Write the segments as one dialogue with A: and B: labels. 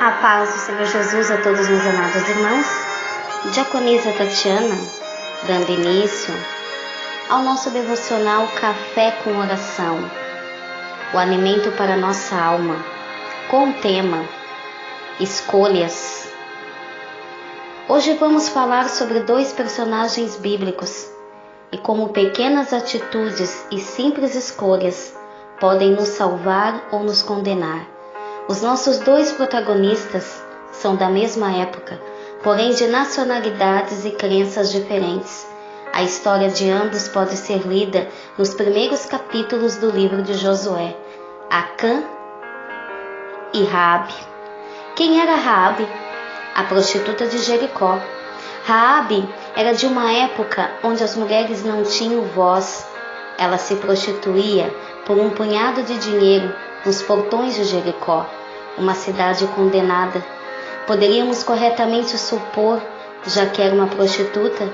A: A paz do Senhor Jesus a todos meus amados irmãos. Diaconisa Tatiana, dando início ao nosso devocional Café com Oração, o alimento para nossa alma, com o tema Escolhas. Hoje vamos falar sobre dois personagens bíblicos e como pequenas atitudes e simples escolhas podem nos salvar ou nos condenar. Os nossos dois protagonistas são da mesma época, porém de nacionalidades e crenças diferentes. A história de ambos pode ser lida nos primeiros capítulos do livro de Josué, Acã e Raabe. Quem era Raabe? A prostituta de Jericó. Raabe era de uma época onde as mulheres não tinham voz. Ela se prostituía por um punhado de dinheiro nos portões de Jericó, uma cidade condenada. Poderíamos corretamente supor, já que era uma prostituta,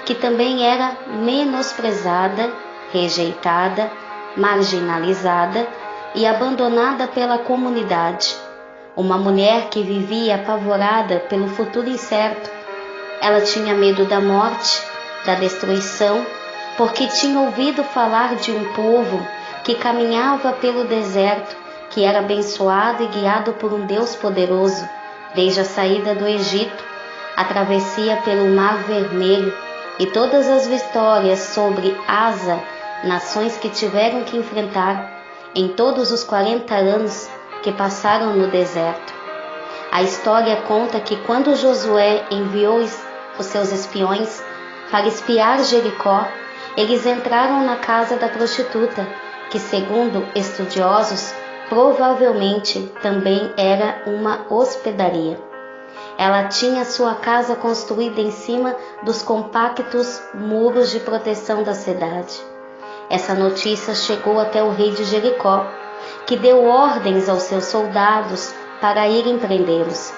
A: que também era menosprezada, rejeitada, marginalizada e abandonada pela comunidade. Uma mulher que vivia apavorada pelo futuro incerto. Ela tinha medo da morte, da destruição, porque tinha ouvido falar de um povo que caminhava pelo deserto, que era abençoado e guiado por um Deus poderoso, desde a saída do Egito, a travessia pelo Mar Vermelho e todas as vitórias sobre Asa, nações que tiveram que enfrentar em todos os 40 anos que passaram no deserto. A história conta que quando Josué enviou os seus espiões para espiar Jericó, eles entraram na casa da prostituta, que, segundo estudiosos, provavelmente também era uma hospedaria. Ela tinha sua casa construída em cima dos compactos muros de proteção da cidade. Essa notícia chegou até o rei de Jericó, que deu ordens aos seus soldados para irem prendê-los.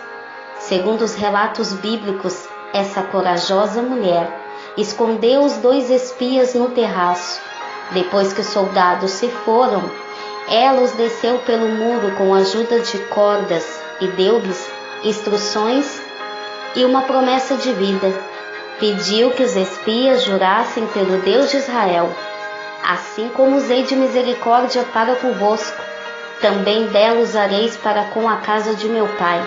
A: Segundo os relatos bíblicos, essa corajosa mulher escondeu os dois espias no terraço. Depois que os soldados se foram, ela os desceu pelo muro com a ajuda de cordas e deu-lhes instruções e uma promessa de vida. Pediu que os espias jurassem pelo Deus de Israel: assim como usei de misericórdia para convosco, também dela usareis para com a casa de meu pai.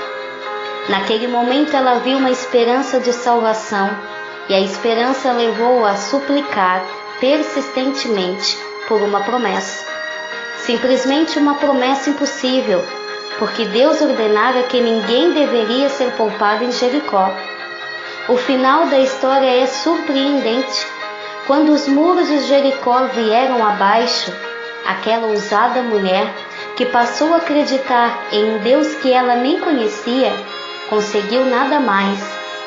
A: Naquele momento ela viu uma esperança de salvação, e a esperança levou-a a suplicar persistentemente por uma promessa. Simplesmente uma promessa impossível, porque Deus ordenara que ninguém deveria ser poupado em Jericó. O final da história é surpreendente. Quando os muros de Jericó vieram abaixo, aquela ousada mulher, que passou a acreditar em um Deus que ela nem conhecia, conseguiu nada mais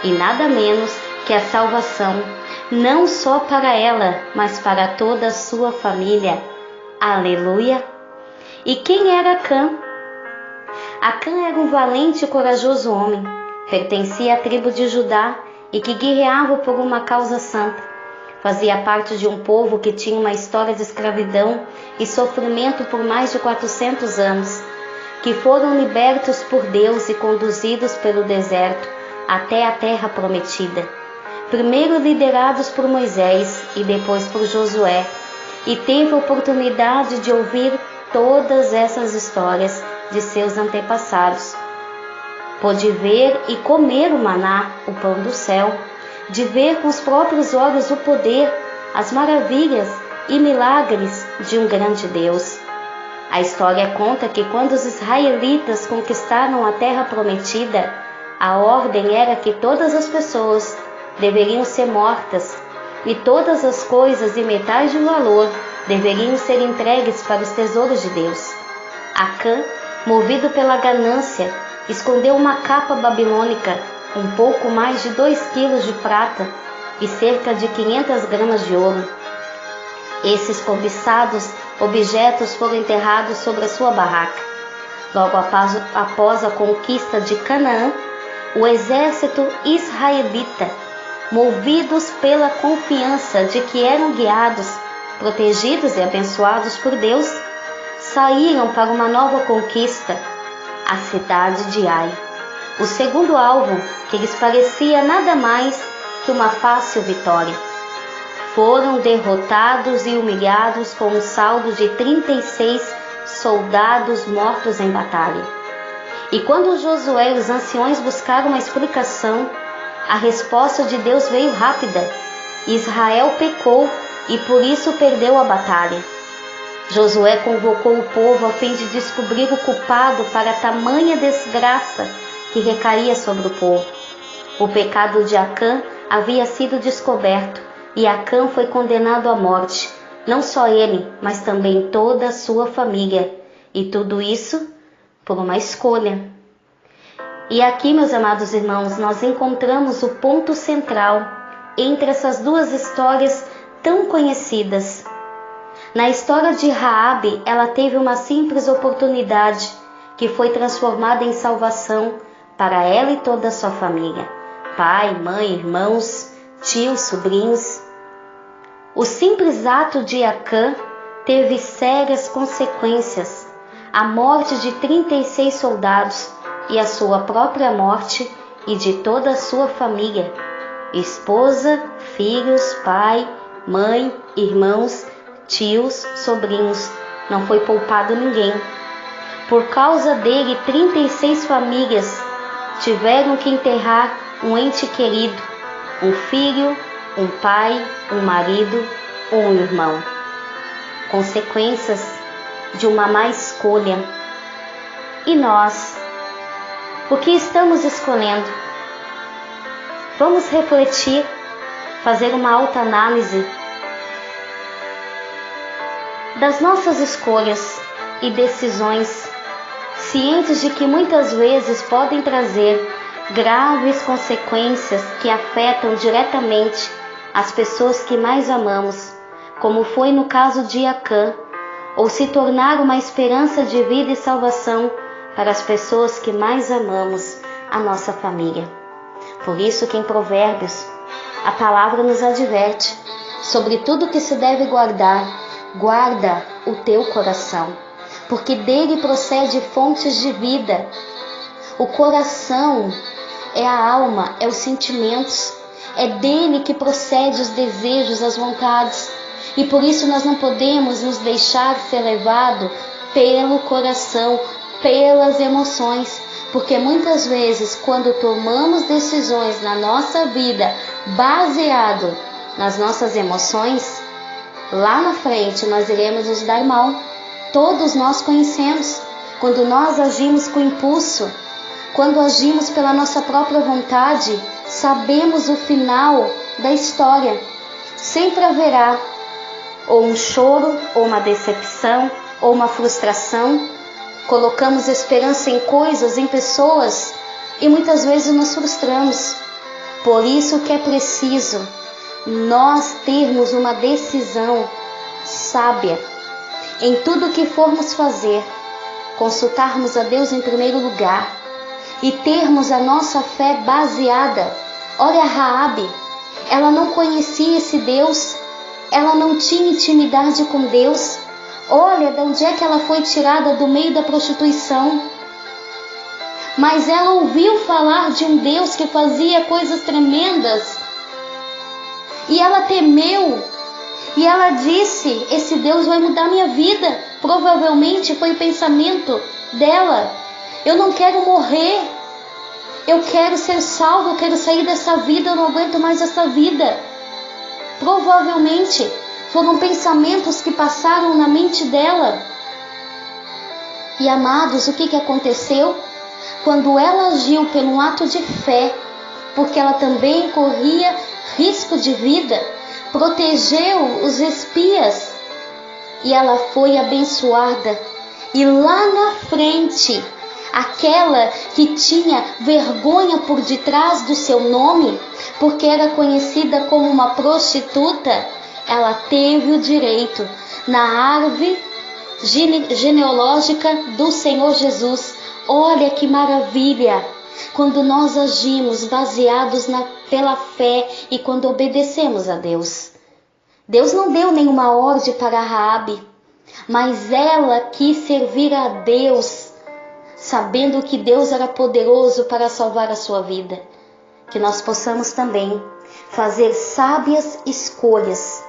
A: e nada menos que a salvação, não só para ela, mas para toda a sua família. Aleluia! E quem era Acã? Acã era um valente e corajoso homem, pertencia à tribo de Judá e que guerreava por uma causa santa. Fazia parte de um povo que tinha uma história de escravidão e sofrimento por mais de 400 anos, que foram libertos por Deus e conduzidos pelo deserto até a terra prometida. Primeiro liderados por Moisés e depois por Josué, e teve a oportunidade de ouvir todas essas histórias de seus antepassados. Pôde ver e comer o maná, o pão do céu, de ver com os próprios olhos o poder, as maravilhas e milagres de um grande Deus. A história conta que quando os israelitas conquistaram a terra prometida, a ordem era que todas as pessoas deveriam ser mortas e todas as coisas e metais de valor deveriam ser entregues para os tesouros de Deus. Acã, movido pela ganância, escondeu uma capa babilônica, um pouco mais de 2 quilos de prata e cerca de 500 gramas de ouro. Esses cobiçados objetos foram enterrados sobre a sua barraca. Logo após a conquista de Canaã, o exército israelita, movidos pela confiança de que eram guiados, protegidos e abençoados por Deus, saíram para uma nova conquista, a cidade de Ai. O segundo alvo, que lhes parecia nada mais que uma fácil vitória, foram derrotados e humilhados com um saldo de 36 soldados mortos em batalha. E quando Josué e os anciões buscaram uma explicação, a resposta de Deus veio rápida. Israel pecou e por isso perdeu a batalha. Josué convocou o povo a fim de descobrir o culpado para tamanha desgraça que recaía sobre o povo. O pecado de Acã havia sido descoberto e Acã foi condenado à morte, não só ele, mas também toda a sua família. E tudo isso por uma escolha. E aqui, meus amados irmãos, nós encontramos o ponto central entre essas duas histórias tão conhecidas. Na história de Raabe, ela teve uma simples oportunidade que foi transformada em salvação para ela e toda a sua família. Pai, mãe, irmãos, tios, sobrinhos. O simples ato de Acã teve sérias consequências. A morte de 36 soldados e a sua própria morte e de toda a sua família. Esposa, filhos, pai, mãe, irmãos, tios, sobrinhos. Não foi poupado ninguém. Por causa dele, 36 famílias tiveram que enterrar um ente querido, um filho, um pai, um marido ou um irmão. Consequências de uma má escolha. E nós, o que estamos escolhendo? Vamos refletir, fazer uma autoanálise das nossas escolhas e decisões, cientes de que muitas vezes podem trazer graves consequências que afetam diretamente as pessoas que mais amamos, como foi no caso de Acã, ou se tornar uma esperança de vida e salvação para as pessoas que mais amamos, a nossa família. Por isso que em Provérbios a palavra nos adverte sobre tudo que se deve guardar. Guarda o teu coração, porque dele procede fontes de vida. O coração é a alma, é os sentimentos, é dele que procede os desejos, as vontades. E por isso nós não podemos nos deixar ser levado pelo coração, pelas emoções, porque muitas vezes quando tomamos decisões na nossa vida baseado nas nossas emoções, lá na frente nós iremos nos dar mal. Todos nós conhecemos quando nós agimos com impulso, quando agimos pela nossa própria vontade, sabemos o final da história. Sempre haverá ou um choro, ou uma decepção, ou uma frustração. Colocamos esperança em coisas, em pessoas, e muitas vezes nos frustramos. Por isso que é preciso nós termos uma decisão sábia em tudo que formos fazer, consultarmos a Deus em primeiro lugar e termos a nossa fé baseada. Olha, Raabe, ela não conhecia esse Deus, ela não tinha intimidade com Deus. Olha de onde é que ela foi tirada do meio da prostituição. Mas ela ouviu falar de um Deus que fazia coisas tremendas. E ela temeu. E ela disse, esse Deus vai mudar minha vida. Provavelmente foi o pensamento dela. Eu não quero morrer. Eu quero ser salvo, eu quero sair dessa vida, eu não aguento mais essa vida. Provavelmente foram pensamentos que passaram na mente dela. E amados, o que aconteceu? Quando ela agiu pelo ato de fé, porque ela também corria risco de vida, protegeu os espias, e ela foi abençoada. E lá na frente, aquela que tinha vergonha por detrás do seu nome, porque era conhecida como uma prostituta, ela teve o direito na árvore genealógica do Senhor Jesus. Olha que maravilha! Quando nós agimos baseados pela fé e quando obedecemos a Deus. Deus não deu nenhuma ordem para Raabe, mas ela quis servir a Deus sabendo que Deus era poderoso para salvar a sua vida. Que nós possamos também fazer sábias escolhas.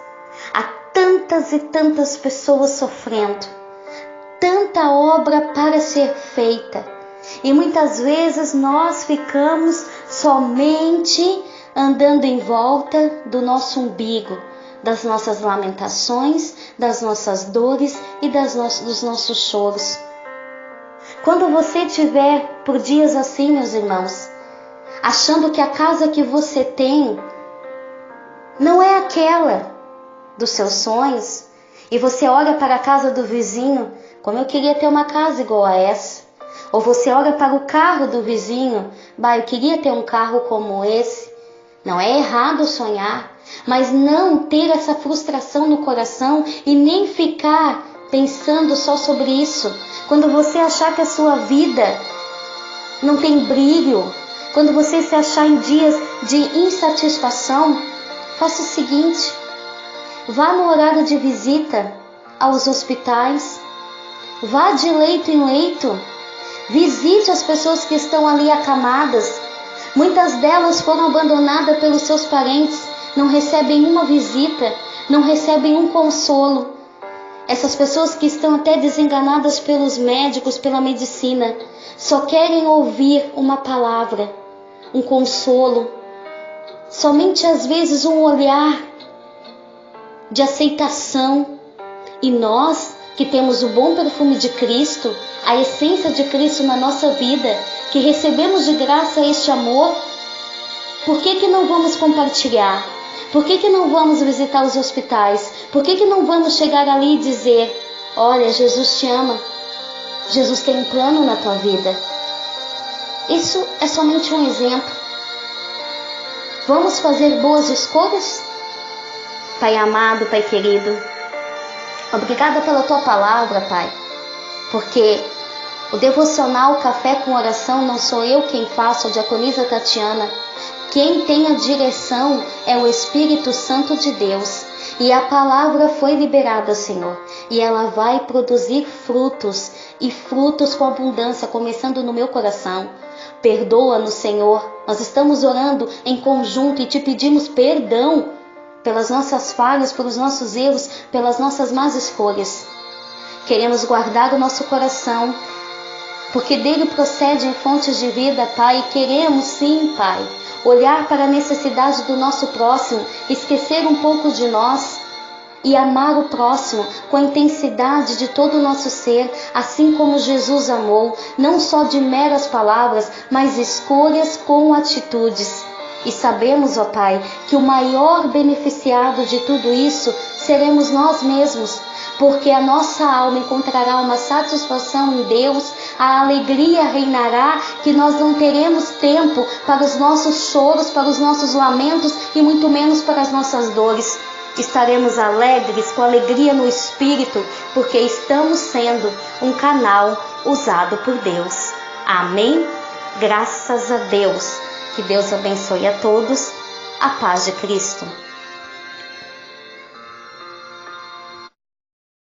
A: Há tantas e tantas pessoas sofrendo, tanta obra para ser feita, e muitas vezes nós ficamos somente andando em volta do nosso umbigo, das nossas lamentações, das nossas dores e dos nossos choros. Quando você tiver por dias assim, meus irmãos, achando que a casa que você tem não é aquela dos seus sonhos, e você olha para a casa do vizinho, como eu queria ter uma casa igual a essa. Ou você olha para o carro do vizinho, eu queria ter um carro como esse. Não é errado sonhar, mas não ter essa frustração no coração e nem ficar pensando só sobre isso. Quando você achar que a sua vida não tem brilho, quando você se achar em dias de insatisfação, faça o seguinte: vá no horário de visita aos hospitais, vá de leito em leito, visite as pessoas que estão ali acamadas. Muitas delas foram abandonadas pelos seus parentes, não recebem uma visita, não recebem um consolo. Essas pessoas que estão até desenganadas pelos médicos, pela medicina, só querem ouvir uma palavra, um consolo, somente às vezes um olhar de aceitação. E nós que temos o bom perfume de Cristo, a essência de Cristo na nossa vida, que recebemos de graça este amor, por que não vamos compartilhar? Por que não vamos visitar os hospitais? Por que não vamos chegar ali e dizer: olha, Jesus te ama, Jesus tem um plano na tua vida? Isso é somente um exemplo. Vamos fazer boas escolhas? Pai amado, Pai querido, obrigada pela tua palavra, Pai, porque o devocional Café com Oração não sou eu quem faço, a diaconisa Tatiana. Quem tem a direção é o Espírito Santo de Deus. E a palavra foi liberada, Senhor, e ela vai produzir frutos, e frutos com abundância, começando no meu coração. Perdoa-nos, Senhor. Nós estamos orando em conjunto e te pedimos perdão pelas nossas falhas, pelos nossos erros, pelas nossas más escolhas. Queremos guardar o nosso coração, porque dele procedem fontes de vida, Pai. E queremos sim, Pai, olhar para a necessidade do nosso próximo, esquecer um pouco de nós e amar o próximo com a intensidade de todo o nosso ser, assim como Jesus amou, não só de meras palavras, mas escolhas com atitudes. E sabemos, ó Pai, que o maior beneficiado de tudo isso seremos nós mesmos, porque a nossa alma encontrará uma satisfação em Deus, a alegria reinará, que nós não teremos tempo para os nossos choros, para os nossos lamentos e muito menos para as nossas dores. Estaremos alegres, com alegria no Espírito, porque estamos sendo um canal usado por Deus. Amém? Graças a Deus. Que Deus abençoe a todos. A paz de Cristo.